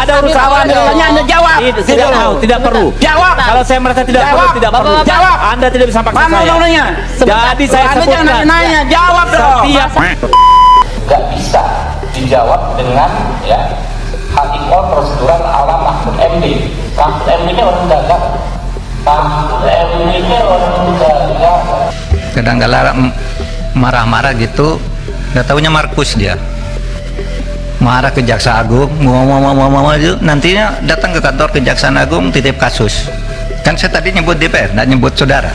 ada urusan. Anda jawab. Tidak perlu. Jawab. Kalau saya merasa tidak perlu, tidak perlu. Jawab. Anda tidak bisa paksa Mana saya. undang-undangnya? Jadi saya Anda sebutkan. jangan nanya, jawab dong. Setiap Nggak bisa dijawab dengan ya HIO prosedural ala Mahfud MD. Mahfud MD ini orang gagal. Mahfud MD ini orang gagal. Kadang-kala marah-marah gitu, nggak taunya Markus dia marah ke Jaksa Agung, ngomong nantinya datang ke kantor Kejaksaan Agung titip kasus. Kan saya tadi nyebut DPR, nggak nyebut saudara.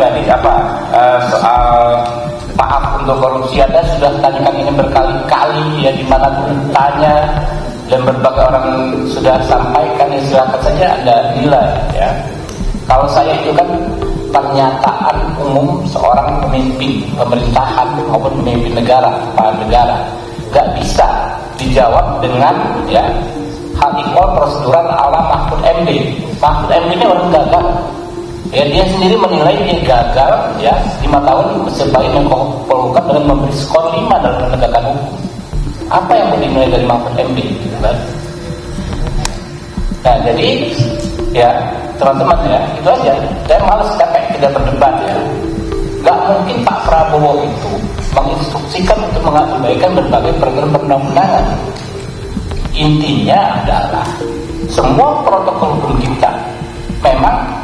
Jadi soal maaf untuk korupsi Anda sudah tanyakan ini berkali-kali ya, dimanapun tanya dan berbagai orang sudah sampaikan, ya silakan saja Anda nilai ya. Kalau saya itu kan pernyataan umum seorang pemimpin pemerintahan maupun pemimpin negara, kepala negara, nggak bisa dijawab dengan ya HIO prosedural ala Mahfud MD. Mahfud MD ini orang gagal. Ya, dia sendiri menilai dia gagal ya 5 tahun sebagai Menko Polhukam dengan memberi skor 5 dalam penegakan hukum. Apa yang mau dinilai dari Mahfud MD? Nah, jadi ya teman-teman ya, itu aja. Saya malas capek tidak berdebat ya. Gak mungkin Pak Prabowo itu menginstruksikan untuk mengabaikan berbagai program perundang-undangan. Intinya adalah semua protokol hukum kita memang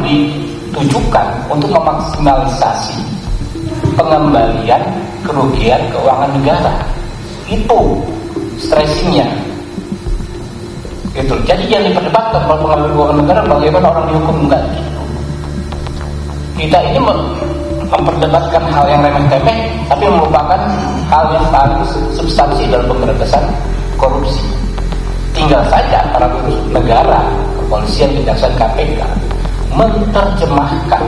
ditujukan untuk memaksimalisasi pengembalian kerugian keuangan negara. Itu stressingnya gitu. Jadi yang diperdebatkan kalau pengembalian keuangan negara bagaimana orang dihukum, enggak gitu. Kita ini memperdebatkan hal yang remeh-temeh tapi merupakan hal yang paling substansi dalam pemberantasan korupsi. Tinggal saja para pengurus negara, kepolisian, kejaksaan, KPK menerjemahkan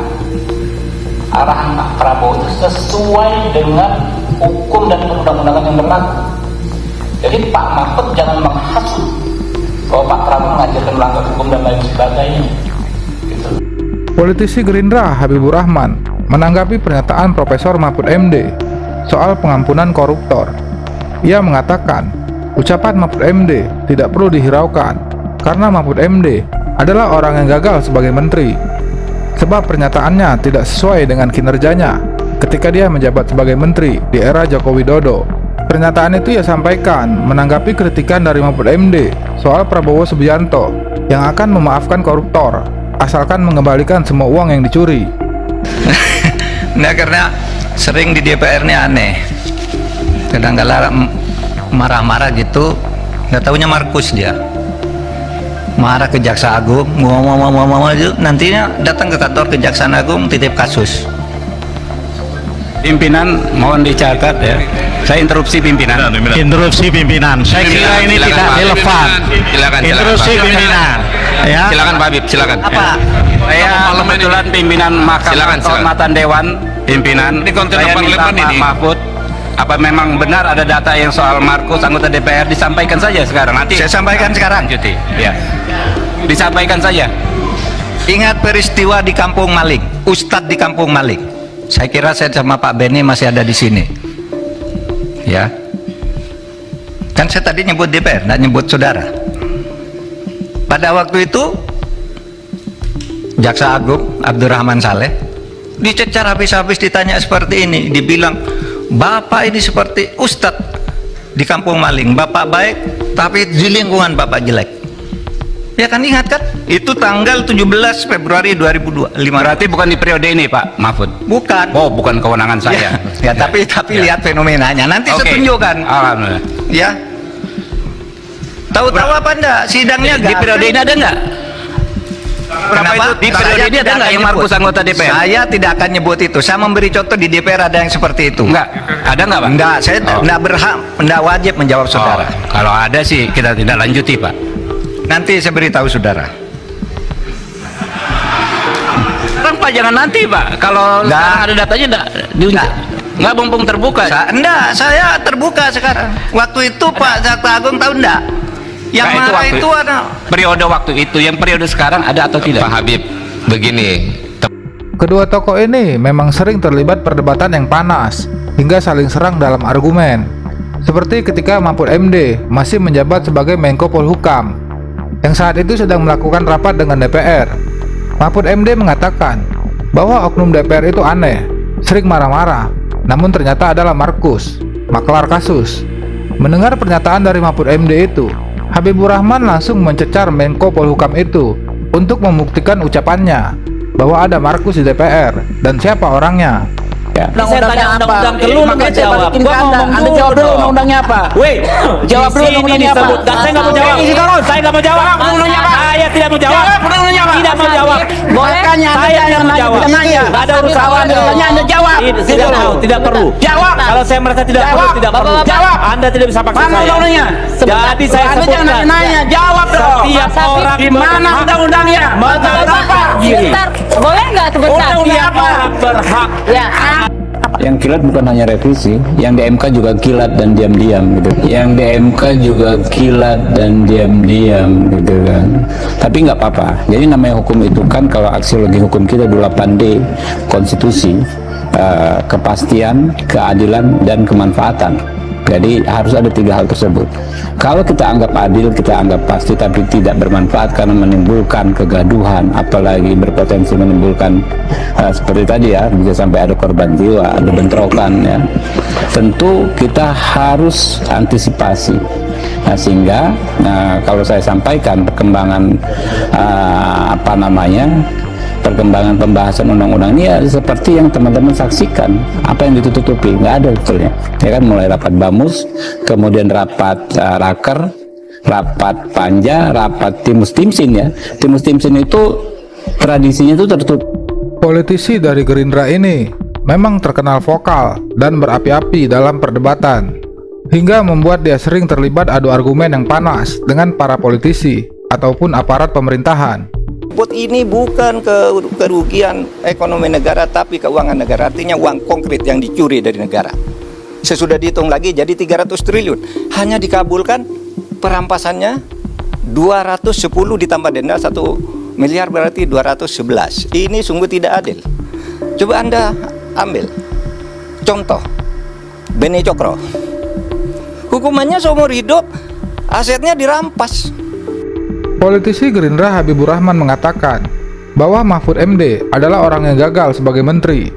arahan Pak Prabowo itu sesuai dengan hukum dan perundang-undangan yang berlaku. Jadi Pak Mahfud jangan menghasut bahwa Pak Prabowo mengajarkan melanggar hukum dan lain sebagainya. Gitu. Politisi Gerindra Habibur Rahman menanggapi pernyataan Profesor Mahfud MD soal pengampunan koruptor. Ia mengatakan, ucapan Mahfud MD tidak perlu dihiraukan karena Mahfud MD adalah orang yang gagal sebagai menteri. Sebab pernyataannya tidak sesuai dengan kinerjanya ketika dia menjabat sebagai menteri di era Joko Widodo. Pernyataan itu ia sampaikan menanggapi kritikan dari Mahfud MD soal Prabowo Subianto yang akan memaafkan koruptor asalkan mengembalikan semua uang yang dicuri. Nah, karena sering di DPR ini aneh, kadang-kala marah-marah gitu, nggak taunya Markus dia marah ke Jaksa Agung, ngomong nantinya datang ke kantor Kejaksaan Agung titip kasus. Pimpinan mohon dicatat ya, saya interupsi pimpinan. Interupsi pimpinan. Saya kira ini tidak relevan. Interupsi pimpinan. Ya. Silakan Pak Habib, silakan. Apa? Saya kebetulan pimpinan Mahkamah Kehormatan Dewan, pimpinan. Saya minta Pak Mahfud, apa memang benar ada data yang soal Markus anggota DPR, disampaikan saja sekarang. Nanti Saya sampaikan sekarang. cuti. Ya. Disampaikan saja. Ingat peristiwa di Kampung Malik, Ustadz di Kampung Malik. Saya kira saya sama Pak Beni masih ada di sini. Ya. Kan saya tadi nyebut DPR, nggak nyebut saudara. Pada waktu itu Jaksa Agung Abdurrahman Saleh dicecar habis-habis, ditanya seperti ini, dibilang Bapak ini seperti Ustadz di Kampung Maling, Bapak baik tapi di lingkungan Bapak jelek. Ya kan, ingat kan? Itu tanggal 17 Februari 2005. Berarti bukan di periode ini Pak Mahfud? Bukan. Oh, bukan kewenangan saya. Ya, tapi Ya. lihat fenomenanya. Nanti Oke. saya tunjukkan. Alhamdulillah. Ya. Tahu-tahu apa enggak? Sidangnya Di periode ini ada nggak? Kenapa? Di periode ini ada nggak yang Markus anggota DPR? Saya tidak akan nyebut itu. Saya memberi contoh di DPR ada yang seperti itu. Enggak. Ada nggak Pak? Enggak, saya Oh. enggak berhak, enggak wajib menjawab saudara. Kalau ada sih kita tidak lanjuti Pak. Nanti saya beritahu saudara. Kan Pak jangan nanti Pak. Kalau Nggak. sekarang ada datanya diunjuk. Nggak mumpung terbuka. Enggak, saya terbuka sekarang. Waktu itu Pak Jaksa Agung tahu enggak? Yang Nah, marah waktu itu ada. periode waktu itu, yang periode sekarang ada atau tidak? Pak Habib, begini, Kedua tokoh ini memang sering terlibat perdebatan yang panas hingga saling serang dalam argumen. Seperti ketika Mahfud MD masih menjabat sebagai Menko Polhukam, yang saat itu sedang melakukan rapat dengan DPR. Mahfud MD mengatakan bahwa oknum DPR itu aneh, sering marah-marah, namun ternyata adalah Markus, maklar kasus. Mendengar pernyataan dari Mahfud MD itu, Habibur Rahman langsung mencecar Menko Polhukam itu untuk membuktikan ucapannya bahwa ada Markus di DPR dan siapa orangnya. Saya tanya undang-undang dulu, lu nggak jawab. Gua ngomong Anda jawab dulu undang-undangnya apa? Weh, Jawab dulu undang-undangnya apa? Saya nggak mau jawab. Saya nggak mau jawab. Saya tidak mau jawab. Tidak mau jawab. Makanya Anda Saya tidak jangan mau jawab. nanya. Nggak ada urusan. Tanya Anda jawab. Tidak perlu. Jawab. Kalau saya merasa tidak perlu, Jawab. tidak perlu. Jawab. Anda tidak bisa paksa Mana saya. undang-undangnya? Jadi saya Anda jangan sebutkan. nanya, jawab dong. Setiap orang Di mana berhak undang-undangnya? menentukan diri. Sebentar, boleh nggak sebentar? Setiap orang berhak. Ya. Yang kilat bukan hanya revisi, yang di MK juga kilat dan diam-diam gitu. Yang di MK juga kilat dan diam-diam gitu kan. Tapi nggak apa-apa. Jadi namanya hukum itu kan, kalau aksiologi hukum kita 8D, konstitusi, kepastian, keadilan, dan kemanfaatan. Jadi harus ada 3 hal tersebut. Kalau kita anggap adil, kita anggap pasti, tapi tidak bermanfaat karena menimbulkan kegaduhan, apalagi berpotensi menimbulkan seperti tadi ya, bisa sampai ada korban jiwa, ada bentrokan ya. Tentu kita harus antisipasi. Nah, sehingga kalau saya sampaikan perkembangan perkembangan pembahasan undang-undang ini ya seperti yang teman-teman saksikan. Apa yang ditutupi? Nggak ada betulnya. Ya kan, mulai rapat Bamus, kemudian rapat Raker, rapat Panja, rapat Timus Timsin ya. Timus Timsin itu tradisinya itu tertutup. Politisi dari Gerindra ini memang terkenal vokal dan berapi-api dalam perdebatan, hingga membuat dia sering terlibat adu argumen yang panas dengan para politisi ataupun aparat pemerintahan. Ini bukan kerugian ekonomi negara, tapi keuangan negara. Artinya uang konkret yang dicuri dari negara. Sesudah dihitung lagi jadi 300 triliun. Hanya dikabulkan perampasannya 210 ditambah denda 1 miliar, berarti 211. Ini sungguh tidak adil. Coba Anda ambil contoh Beni Cokro. Hukumannya seumur hidup, asetnya dirampas. Politisi Gerindra Habibur Rahman mengatakan bahwa Mahfud MD adalah orang yang gagal sebagai menteri.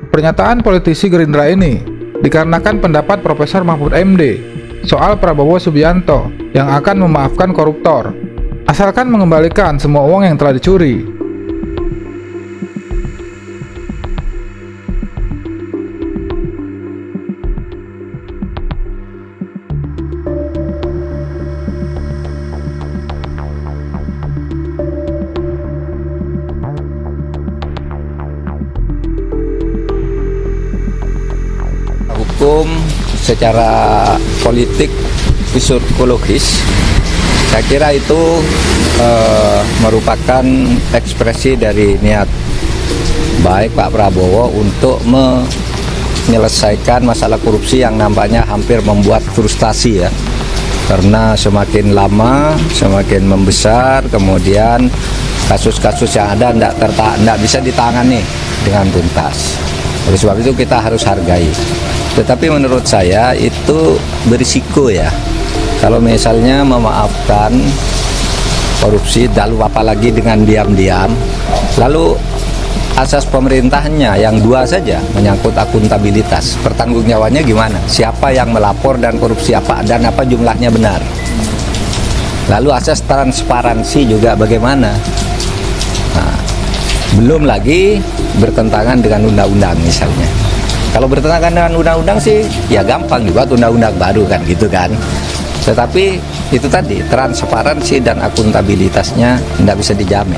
Pernyataan politisi Gerindra ini dikarenakan pendapat Profesor Mahfud MD soal Prabowo Subianto yang akan memaafkan koruptor, asalkan mengembalikan semua uang yang telah dicuri. Hukum secara politik psikologis, saya kira itu merupakan ekspresi dari niat baik Pak Prabowo untuk menyelesaikan masalah korupsi yang nampaknya hampir membuat frustasi ya, karena semakin lama semakin membesar, kemudian kasus-kasus yang ada tidak bisa ditangani dengan tuntas. Oleh sebab itu kita harus hargai. Tetapi menurut saya itu berisiko ya. Kalau misalnya memaafkan korupsi, lalu apalagi dengan diam-diam, lalu asas pemerintahnya yang 2 saja, menyangkut akuntabilitas, pertanggungjawabannya gimana? Siapa yang melapor dan korupsi apa, dan apa jumlahnya benar? Lalu asas transparansi juga bagaimana? Nah, belum lagi bertentangan dengan undang-undang misalnya. Kalau bertentangan dengan undang-undang sih ya gampang dibuat undang-undang baru kan gitu kan. Tetapi itu tadi, transparansi dan akuntabilitasnya tidak bisa dijamin.